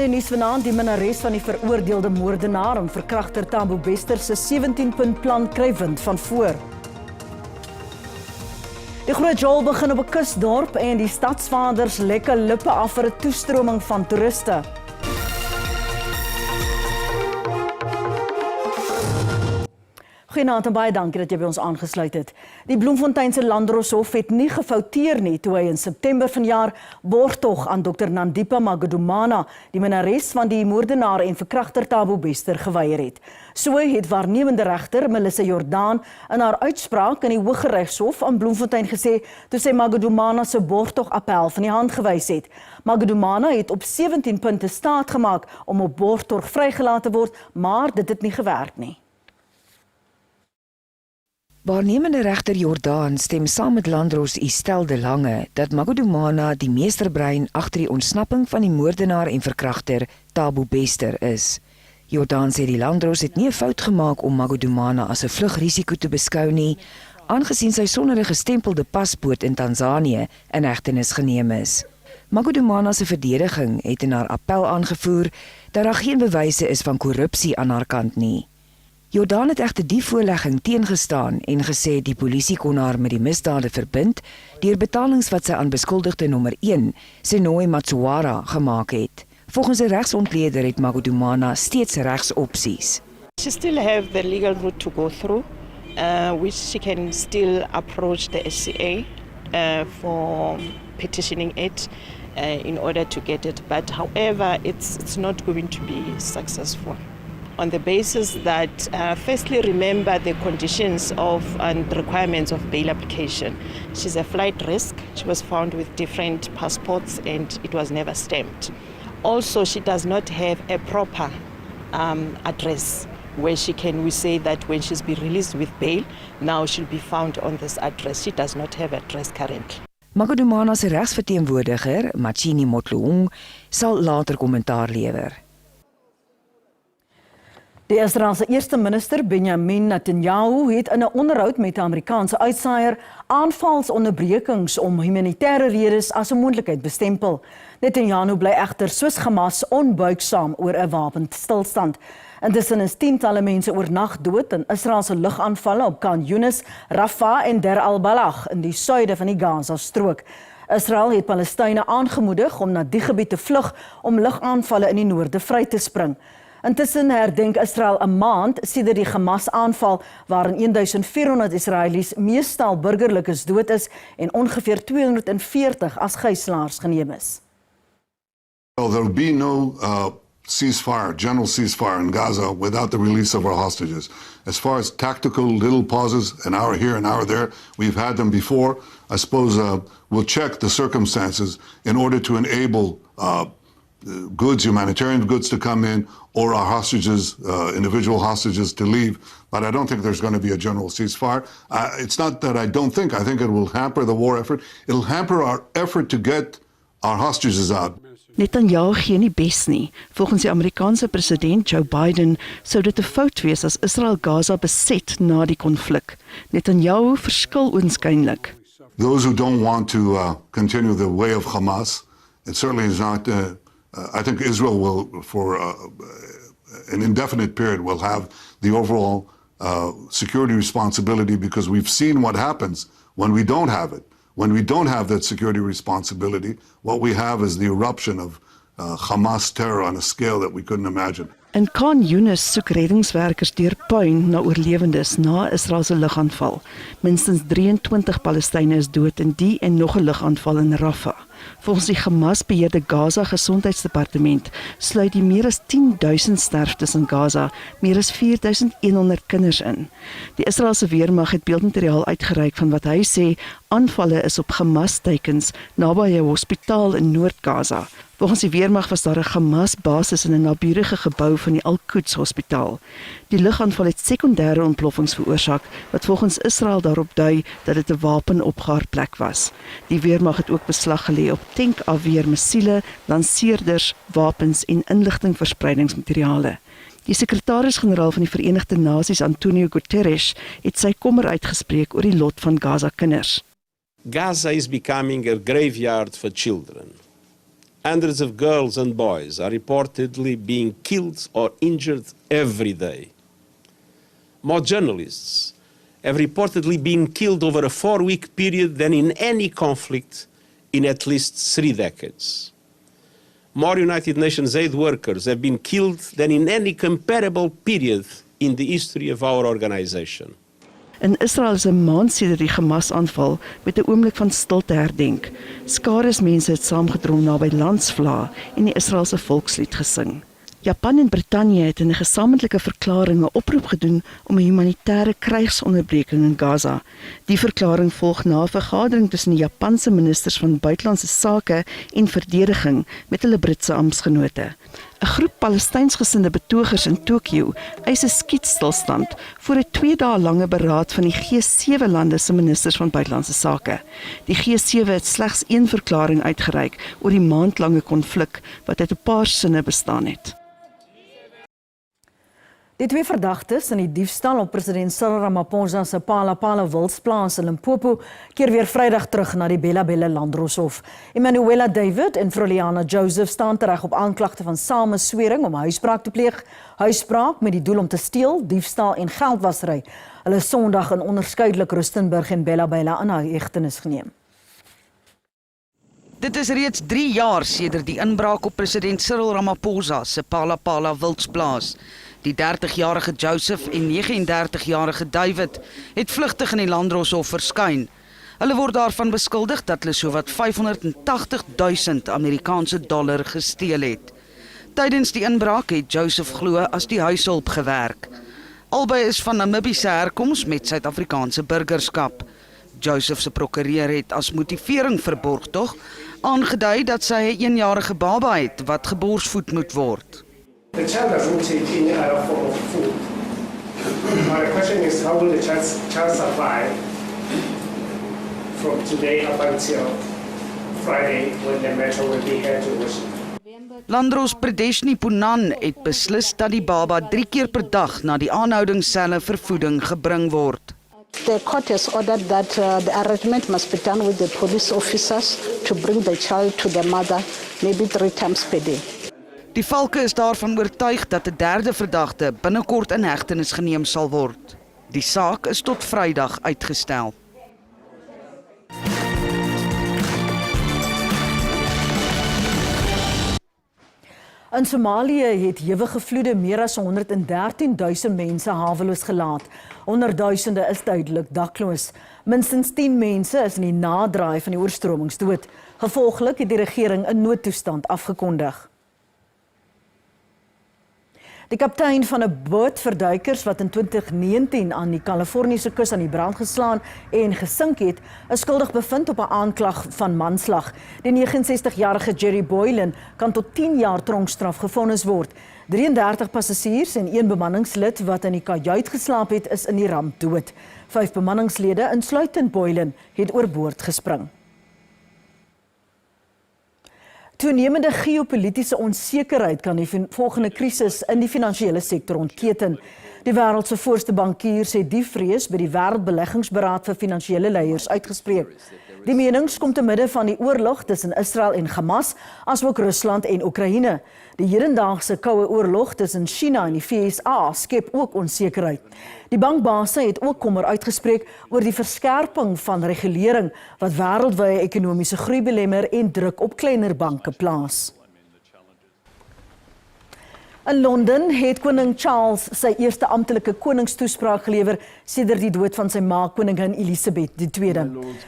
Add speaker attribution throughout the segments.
Speaker 1: In die nuus vanaand, die minnares van die veroordeelde moordenaar en verkragter Thabo Bester se 17-punt plan kry wind van voor. Die groot jol begin op 'n kusdorp en die stadsvaders lekker lippe af vir 'n toestroming van toeriste. Goeienaand en baie dankie dat jy by ons aangesluit het. Die Bloemfonteinse Landdroshof het nie gefouteer nie toe hy in September vanjaar borgtog aan Dr. Nandipa Magudumana, die minnares van die moordenaar en verkragter Thabo Bester, geweier het. So het waarnemende regter Melissa Jordaan in haar uitspraak in die Hooggeregshof aan Bloemfontein gesê toe sy Magudumana se borgtog appel van die hand gewys het. Magudumana het op 17 punte staat gemaak om op borgtog vrygelaat te word, maar dit het nie gewerk nie.
Speaker 2: Waarnemende regter Jordaan stem saam met Landdros Estelle de Lange dat Magudumana die meesterbrein agter die ontsnapping van die moordenaar en verkragter Thabo Bester is. Jordaan sê die Landdros het nie 'n fout gemaak om Magudumana as 'n vlugrisiko te beskou nie, aangesien sy sonder 'n gestempelde paspoort in Tansanië in hegtenis geneem is. Magudumana se verdediging het in haar appel aangevoer dat daar geen bewyse is van korrupsie aan haar kant nie. Jordaan het egter die voorlegging teengestaan en gesê die polisie kon haar met die misdade verbind deur betalings wat sy aan beskuldigde nommer 1, Senoi Matsuwara, gemaak het. Volgens 'n regsontleder het Magudumana steeds regsopsies.
Speaker 3: She still have the legal route to go through, which she can still approach the SCA for petitioning it in order to get it. But however, it's not going to be successful. On the basis that, firstly, remember the conditions of and requirements of bail application. She's a flight risk. She was found with different passports and it was never stamped. Also, she does not have a proper address where we say that when she's been released with bail, now she'll be found on this address. She does not have address currently.
Speaker 2: Magudumana se regsverteenwoordiger, Machini Motloong, sal later kommentaar lewer.
Speaker 1: Die Israëlse eerste minister Benjamin Netanyahu het in 'n onderhoud met 'n Amerikaanse uitsaaier aanvalsonderbrekings om humanitêre redes as 'n moontlikheid bestempel. Netanyahu bly egter soos Hamas onbuigsaam oor 'n wapenstilstand. Intussen is tientalle mense oornag dood in Israëlse lugaanvalle op Khan Yunis, Rafah en Der al-Balah in die suide van die Gaza-strook. Israel het Palestynë aangemoedig om na die gebied te vlug om lugaanvalle in die noorde vry te spring. Intussen herdenk Israel 'n maand sedert die Hamas-aanval waarin 1400 Israelies, meestal burgerlikes, dood is en ongeveer 240 as gijslaars geneem is.
Speaker 4: Well, there will be no ceasefire, general ceasefire in Gaza without the release of our hostages. As far as tactical little pauses, an hour here, an hour there, we've had them before. I suppose we'll check the circumstances in order to enable goods, humanitarian goods to come in, or our hostages, individual hostages to leave. But I don't think there's going to be a general ceasefire. It's not that I don't think. I think it will hamper the war effort. It'll hamper our effort to get our hostages out.
Speaker 5: Netanyahu gee nie bes nie. Volgens die Amerikaanse president Joe Biden sou dit 'n fout wees as Israel Gaza beset na die konflik. Netanyahu verskil oënskynlik.
Speaker 4: Those who don't want to continue the way of Hamas, it certainly is not. I think Israel will, for an indefinite period, will have the overall security responsibility, because we've seen what happens when we don't have it. When we don't have that security responsibility, what we have is the eruption of Hamas terror on a scale that we couldn't imagine.
Speaker 5: In Khan Yunis soek reddingswerkers deur puin na oorlewendes na Israel se lugaanval. Minstens 23 Palestynë is dood in die en nog 'n lugaanval in Rafah. Volgens die Hamas-beheerde Gaza Gesondheidsdepartement sluit die meer as 10.000 sterftes in Gaza meer as 4.100 kinders in. Die Israeliese weermag het beeldmateriaal uitgereik van wat hy sê aanvalle is op Hamas-teikens naby 'n hospitaal in Noord-Gaza. Volgens die weermag was daar 'n Hamas-basis in 'n naburige gebou van die Al-Quds Hospitaal. Die lugaanval het sekondêre ontploffings veroorsaak wat volgens Israel daarop dui dat dit 'n wapenopgaarplek was. Die weermag het ook beslag gelê op tankafweer missiele, lanseerders, wapens en inligtingverspreidingsmateriale. Die sekretaris-generaal van die Verenigde Nasies, Antonio Guterres, het sy kommer uitgespreek oor die lot van Gaza kinders.
Speaker 6: Gaza is becoming a graveyard for children. Hundreds of girls and boys are reportedly being killed or injured every day. More journalists have reportedly been killed over a 4-week period than in any conflict in at least 3 decades. More United Nations aid workers have been killed than in any comparable period in the history of our organization.
Speaker 5: In Israel is 'n maand sedert die Hamas-aanval met 'n oomblik van stilte herdenk. Skares mense het saamgedrom naby landsvlae en die Israeliese volkslied gesing. Japan en Brittanje het in 'n gesamentlike verklaring 'n oproep gedoen om 'n humanitêre krygsonderbreking in Gaza. Die verklaring volg na 'n vergadering tussen die Japanse ministers van buitelandse sake en verdediging met hulle Britse amptgenote. 'n Groep Palestynsgesinde betogers in Tokio eis 'n skietstilstand voor 'n 2 dae lange beraad van die G7 lande se ministers van buitelandse sake. Die G7 het slegs een verklaring uitgereik oor die maandlange konflik wat uit 'n paar sinne bestaan het.
Speaker 1: Die 2 verdagtes in die diefstal op president Cyril Ramaphosa se Phala wildsplaas in Limpopo keer weer Vrydag terug na die Bela Landdroshof. Emanuela David en Froliana Joseph staan tereg op aanklagte van sameswering om huisbraak te pleeg, huisbraak met die doel om te steel, diefstal en geldwasery. Hulle is Sondag in onderskeidelik Rustenburg en Bela in hegtenis geneem.
Speaker 7: Dit is reeds 3 jaar sedert die inbraak op president Cyril Ramaphosa se Phala wildsplaas. Die 30-jarige Joseph en 39-jarige David het vlugtig in die Landdroshof verskyn. Hulle word daarvan beskuldig dat hulle sowat 580.000 Amerikaanse dollar gesteel het. Tydens die inbraak het Joseph glo as die huishulp gewerk. Albei is van Namibiese herkoms met Suid-Afrikaanse burgerskap. Joseph se prokureur het as motivering vir borgtog aangedui dat sy 'n 1-jarige baba het wat geborsvoed moet word.
Speaker 8: The child doesn't take any other form of food. My question is, how will the child survive from today up until Friday when the matter will be here to worship?
Speaker 7: Landros Pradeshni Punan het beslis dat die baba 3 keer per dag na die aanhoudingsselle vir voeding gebring word.
Speaker 9: The court has ordered that the arrangement must be done with the police officers to bring the child to the mother maybe 3 times per day.
Speaker 7: Die valke is daarvan oortuig dat 'n 3de verdagte binnekort in hegtenis geneem sal word. Die saak is tot Vrydag uitgestel.
Speaker 1: In Somalië het hewige vloede meer as 113.000 mense haweloos gelaat. Honderdduisende is duidelik dakloos. Minstens 10 mense is in die nadraai van die oorstromings dood. Gevolglik het die regering 'n noodtoestand afgekondig. Die kaptein van 'n boot vir duikers wat in 2019 aan die Kaliforniese kus aan die brand geslaan en gesink het, is skuldig bevind op 'n aanklag van manslag. Die 69-jarige Jerry Boylan kan tot 10 jaar tronkstraf gevonnis word. 33 passasiers en 1 bemanningslid wat in die kajuit geslaap het, is in die ramp dood. 5 bemanningslede, insluitend Boylan, het oorboord gespring. Toenemende geopolitiese onsekerheid kan die volgende krisis in die finansiële sektor ontketen. Die wêreld se voorste bankiers het die vrees by die Wêreldbeleggingsberaad vir finansiële leiers uitgespreek. Die menings kom te midde van die oorlog tussen Israel en Hamas, asook Rusland en Oekraïne. Die hedendaagse koue oorlog tussen China en die VSA skep ook onsekerheid. Die bankbase het ook kommer uitgespreek oor die verskerping van regulering wat wêreldwye ekonomiese groei belemmer en druk op kleiner banke plaas. In Londen het koning Charles sy eerste amptelike koningstoespraak gelewer sedert die dood van sy ma koningin Elisabeth II.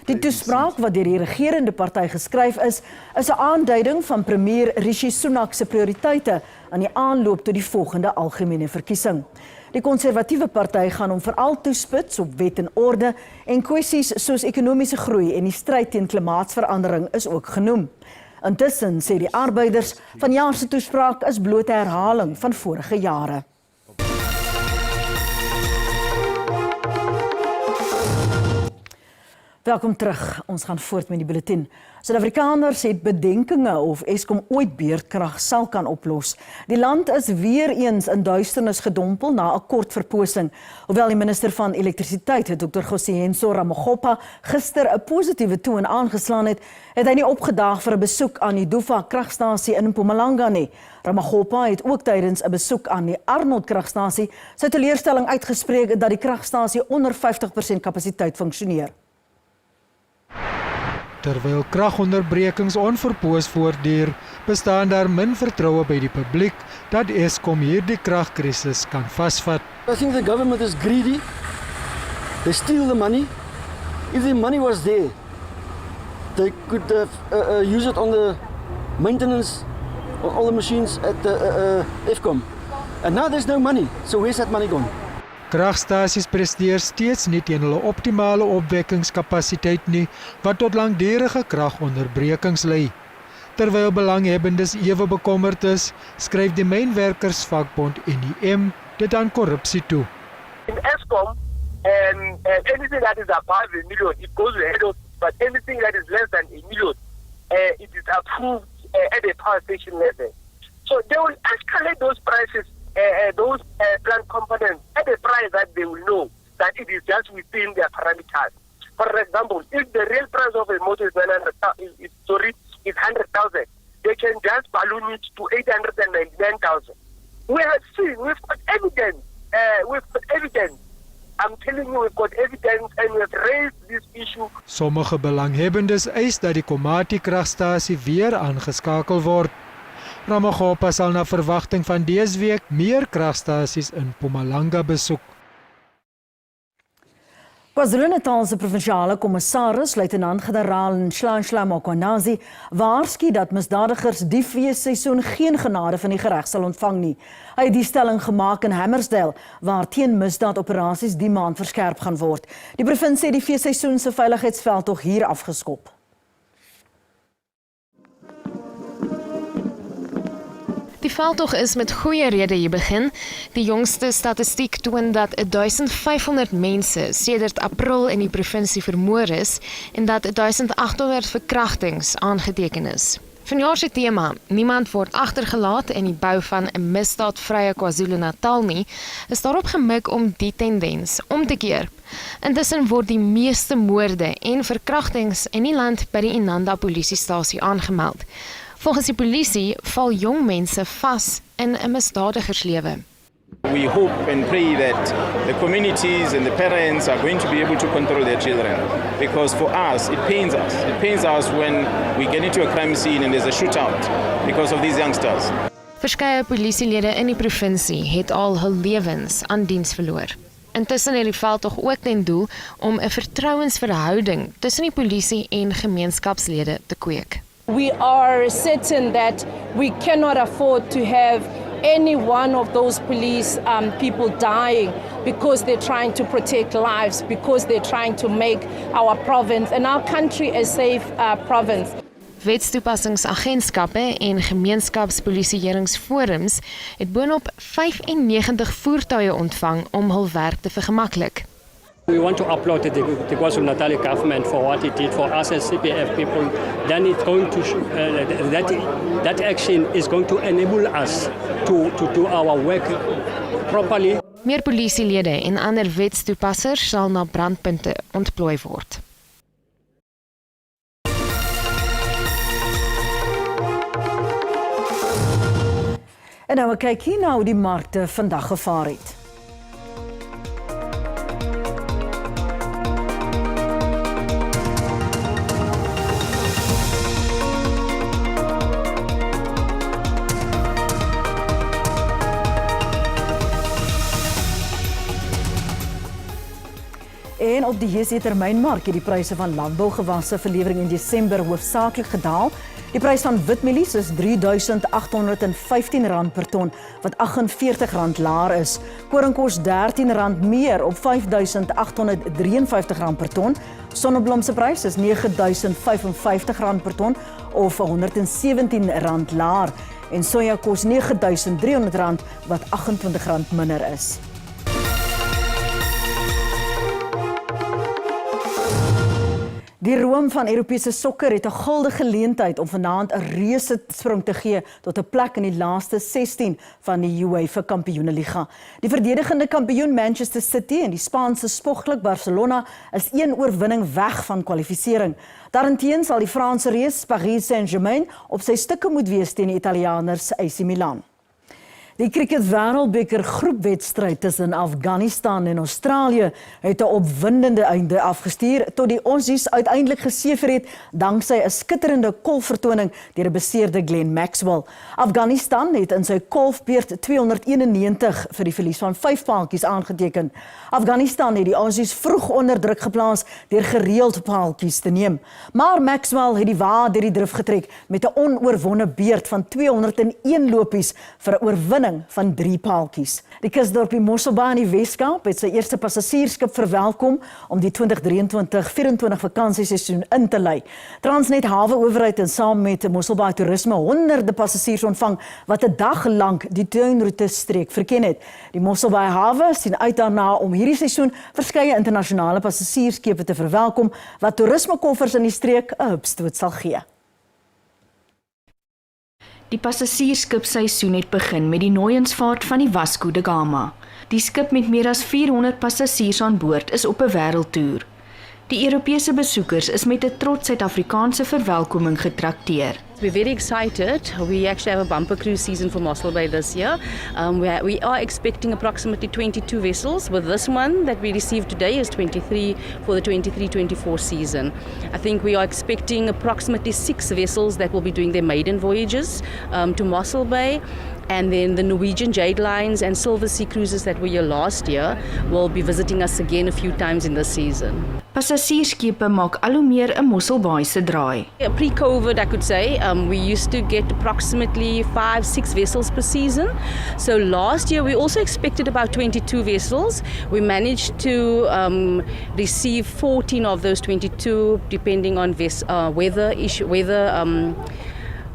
Speaker 1: Die toespraak wat deur die regerende party geskryf is 'n aanduiding van premier Rishi Sunak se prioriteite aan die aanloop tot die volgende algemene verkiesing. Die konservatiewe party gaan hom veral toespits op wet en orde en kwessies soos ekonomiese groei en die stryd teen klimaatsverandering is ook genoem. Intussen sê die arbeiders vanjaar se toespraak is blote herhaling van vorige jare. Welkom terug. Ons gaan voort met die bulletin. Suid-Afrikaners het bedenkinge of Eskom ooit beurtkrag sal kan oplos. Die land is weer eens in duisternis gedompel na 'n kort verposing. Hoewel die minister van elektrisiteit, Dr. Sosiale Ramaghopa, gister 'n positiewe toon aangeslaan het, het hy nie opgedaag vir 'n besoek aan die Dufa kragstasie in Mpumalanga nie. Ramaghopa het ook tydens 'n besoek aan die Arnold kragstasie sy teleurstelling uitgespreek dat die kragstasie onder 50% kapasiteit funksioneer.
Speaker 10: Terwyl kragonderbrekings onverpoos voortduur, bestaan daar min vertroue by die publiek dat Eskom hierdie kragkrisis kan vasvat.
Speaker 11: I think the government is greedy. They steal the money. If the money was there, they could use it on the maintenance of all the machines at the Eskom. And now there's no money, so where's that money gone?
Speaker 10: Kragstasies presteer steeds nie teen hulle optimale opwekkingskapasiteit nie, wat tot langdurige kragonderbrekings lei. Terwyl belanghebbendes ewe bekommerd is, skryf die mynwerkersvakbond NEM dit aan korrupsie toe.
Speaker 12: In Eskom, anything that is above a million, it goes ahead of, but anything that is less than a million, it is approved at the power station level. So they will escalate those prices, those plant components at a price that they will know that it is just within their parameters. For example, if the real price of a motor is 100,000, they can just balloon it to 899,000. We have seen, we've got evidence. I'm telling you, we've got evidence and we've raised this issue.
Speaker 10: Sommige belanghebbendes eis dat die Komati kragstasie weer aangeskakel word. Ramaghopa sal na verwagting van dese week meer kragstasies in Mpumalanga besoek.
Speaker 1: KwaZulu-Natal se provinsiale kommissaris, luitenant-generaal Nhlanhla Mokonazi, waarsku dat misdadigers die feesseisoen geen genade van die reg sal ontvang nie. Hy het die stelling gemaak in Hammersdale, waar teen misdaadoperasies die maand verskerp gaan word. Die provinsie het die feesseisoen se veiligheidsveldtog hier afgeskop.
Speaker 13: Die veldtog is met goeie rede hier begin. Die jongste statistiek toon dat 1500 mense sedert April in die provinsie vermoor is en dat 1800 verkrachtings aangeteken is. Vanjaar se tema, niemand word agtergelaat in die bou van 'n misdaadvrye KwaZulu-Natal nie, is daarop gemik om die tendens om te keer. Intussen word die meeste moorde en verkrachtings in die land by die Inanda polisiestasie aangemeld. Volgens die polisie val jong mense vas in 'n misdadigerslewe.
Speaker 14: We hope and pray that the communities and the parents are going to be able to control their children. Because for us, it pains us. It pains us when we get into a crime scene and there's a shootout because of these youngsters.
Speaker 13: Verskeie polisielede in die provinsie het al hul lewens aan diens verloor. Intussen het die veldtog ook ten doel om 'n vertrouensverhouding tussen die polisie en gemeenskapslede te kweek.
Speaker 15: We are certain that we cannot afford to have any one of those police people dying because they're trying to protect lives, because they're trying to make our province and our country a safe province.
Speaker 13: Wetstoepassingsagentskappe en gemeenskapspolisieeringsforums het boonop 95 voertuie ontvang om hul werk te vergemaklik.
Speaker 16: We want to applaud the KwaZulu-Natal government for what it did for us as CPF people. Then it's going to that action is going to enable us to do our work properly.
Speaker 13: Meer polisielede en ander wetstoepassers sal na brandpunte ontplooi word.
Speaker 1: En nou kyk hier na hoe die markte vandag gevaar het. En op die JSE-termynmark het die pryse van landbougewasse vir lewering in Desember hoofsaaklik gedaal. Die prys van witmielies is R3.815 per ton, wat R48 laer is. Koring kos R13 meer op R5.853 per ton. Sonneblom se prys is R9.055 per ton of R117 laer. En soja kos R9.300 wat R28 minder is. Die room van Europese sokker het 'n gulde geleentheid om vanaand 'n reuse sprong te gee tot 'n plek in die laaste 16 van die UEFA Kampioenenliga. Die verdedigende kampioen Manchester City en die Spaanse spoglik Barcelona is 1 oorwinning weg van kwalifisering. Daarenteen sal die Franse reus Paris Saint-Germain op sy stukke moet wees teen die Italianers AC Milan. Die cricket wêreldbeker groepwedstryd tussen Afghanistan en Australië het 'n opwindende einde afgestuur tot die Aussies uiteindelik geseëvier het danksy 'n skitterende kolfvertoning deur 'n beseerde Glenn Maxwell. Afghanistan het in sy kolfbeurt 291 vir die verlies van 5 paaltjies aangeteken. Afghanistan het die Aussies vroeg onder druk geplaas deur gereeld paaltjies te neem. Maar Maxwell het die wa deur die drif getrek met 'n onoorwonne beurt van 201 lopies vir 'n oorwinning van 3 paaltjies. Die kusdorpie Mosselbaai in die Weskaap het sy eerste passasiersskip verwelkom om die 2023-24 vakansieseisoen in te lei. Transnet Hawe Owerheid en saam met Mosselbaai Toerisme honderde passasiers ontvang wat 'n dag lank die tuinroete streek verken het. Die Mosselbaai Hawe sien uit daarna om hierdie seisoen verskeie internasionale passasiersskepe te verwelkom wat toerismekoffers in die streek 'n hupstoot sal gee.
Speaker 17: Die passasiersskipseisoen het begin met die nooiensvaart van die Vasco da Gama. Die skip met meer as 400 passasiers aan boord is op 'n wêreldtoer. Die Europese besoekers is met 'n trots Suid-Afrikaanse verwelkoming getrakteer.
Speaker 18: We're very excited. We actually have a bumper cruise season for Mossel Bay this year. We are expecting approximately 22 vessels. With this one that we received today is 23 for the 23-24 season. I think we are expecting approximately 6 vessels that will be doing their maiden voyages to Mossel Bay. And then the Norwegian Jade Lines and Silver Sea Cruises that were here last year will be visiting us again a few times in this season.
Speaker 17: Passasiersskepe maak al hoe meer 'n Mosselbaai se draai.
Speaker 18: Pre-COVID, I could say, we used to get approximately 5-6 vessels per season. So last year we also expected about 22 vessels. We managed to receive 14 of those 22, depending on weather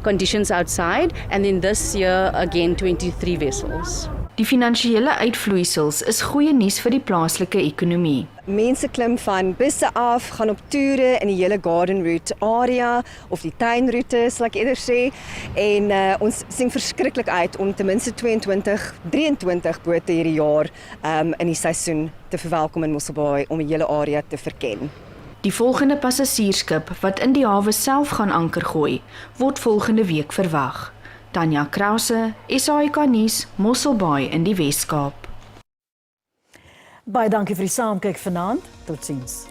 Speaker 18: conditions outside, and then this year again 23 vessels.
Speaker 17: Die finansiële uitvloeisels is goeie nuus vir die plaaslike ekonomie.
Speaker 19: Mense klim van busse af, gaan op toere in die hele Garden Route area of die tuinroete, sal ek eerder sê, en ons sien verskriklik uit om ten minste 23 bote hierdie jaar in die seisoen te verwelkom in Mosselbaai om die hele area te verken.
Speaker 17: Die volgende passasiersskip wat in die hawe self gaan anker gooi, word volgende week verwag. Tanya Krause, SABC Nuus, Mosselbaai in die Weskaap.
Speaker 1: Baie dankie vir die saamkyk vanaand. Totsiens.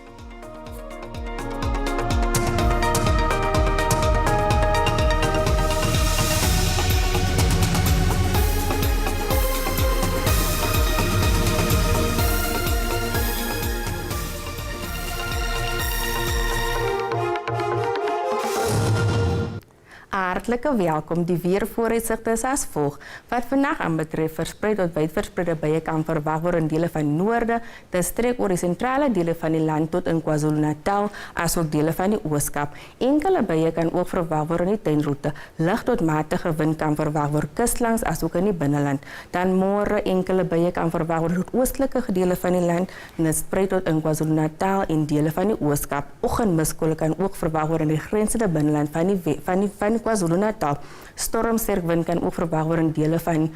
Speaker 20: Hartlike welkom. Die weervooruitsigte is as volg. Wat vandag aanbetref versprei tot wydverspreide buie kan verwag word in dele van noorde, te strek oor die sentrale dele van die land tot in KwaZulu-Natal, asook dele van die Ooskaap. Enkele buie kan ook verwag word in die tuinroete. Lig tot matige wind kan verwag word kuslangs asook in die binneland. Dan môre enkele buie kan verwag word tot oostelike gedele van die land en dit sprei tot in KwaZulu-Natal en dele van die Ooskaap. Oggendmiskole kan ook verwag word in die grensende binneland van KwaZulu-Natal. Stormsterk wind kan ook verwag word in dele van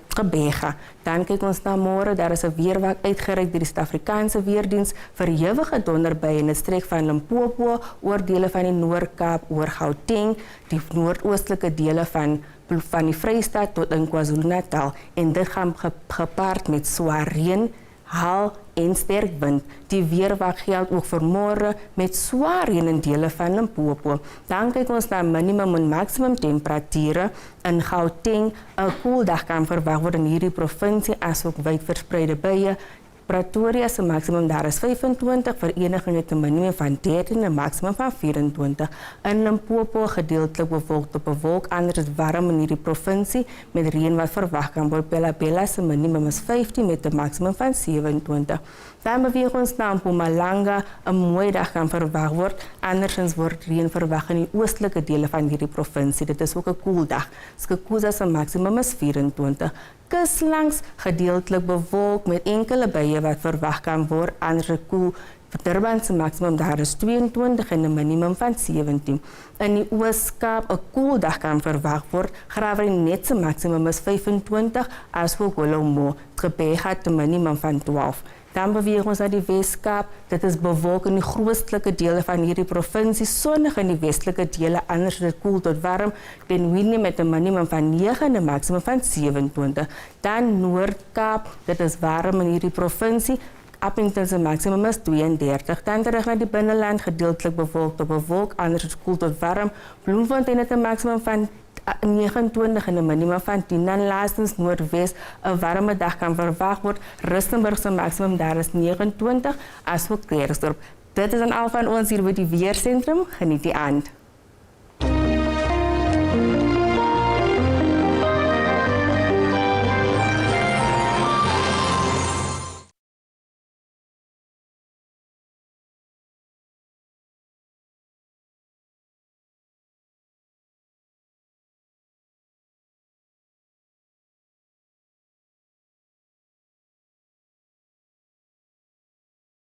Speaker 20: Gebega. Dan kyk ons na môre, daar is 'n weerwak uitgereik deur die Suid-Afrikaanse weerdiens vir ewige donderbuie in die streek van Limpopo, oor dele van die Noord-Kaap, oor Gauteng, die noordoostelike dele van die Vrystaat tot in KwaZulu-Natal en dit gaan gepaard met swaar reën, haal en sterk wind. Die weerwag geld ook vir môre met swaar reën in dele van Limpopo. Dan kyk ons na minimum en maksimum temperature in Gauteng. 'n koeldag kan verwag word in hierdie provinsie asook wydverspreide buie. Pretoria se maksimum daar is 25, Vereniging het 'n minimum van 13 en 'n maksimum van 24. In Limpopo gedeeltelik bewolk tot bewolk, anders is warm in hierdie provinsie met reën wat verwag kan word. Bella se minimum is 15 met 'n maksimum van 27. Dan beweeg ons na Mpumalanga, 'n mooi dag kan verwag word, andersins word reën verwag in die oostelike dele van hierdie provinsie. Dit is ook 'n koeldag. Skukuza se maksimum is 24. kus langs gedeeltelik bewolk met enkele buie wat verwag kan word, anders koel. Vir Durban se maksimum daar is 22 en 'n minimum van 17. In die Oos-Kaap 'n koel dag kan verwag word. Graafrenet se maksimum is 25, asook Colombo het 'n minimum van 12. Dan beweeg ons na die Wes-Kaap. Dit is bewolk in die grootste dele van hierdie provinsie, sonnig in die westelike dele, anders dit koel tot warm. Benwini met 'n minimum van 9 en 'n maksimum van 27. Dan Noord-Kaap, dit is warm in hierdie provinsie. Appington se maksimum is 32. Dan terug na die binneland, gedeeltelik bewolk tot bewolk, anders is koel tot warm. Bloemfontein het 'n maksimum van 29 en 'n minimum van 10. Dan laastens Noordwes, 'n warme dag kan verwag word. Rustenburg se maksimum daar is 29, asook Klerksdorp. Dit is dan al van ons hier by die weersentrum. Geniet die aand.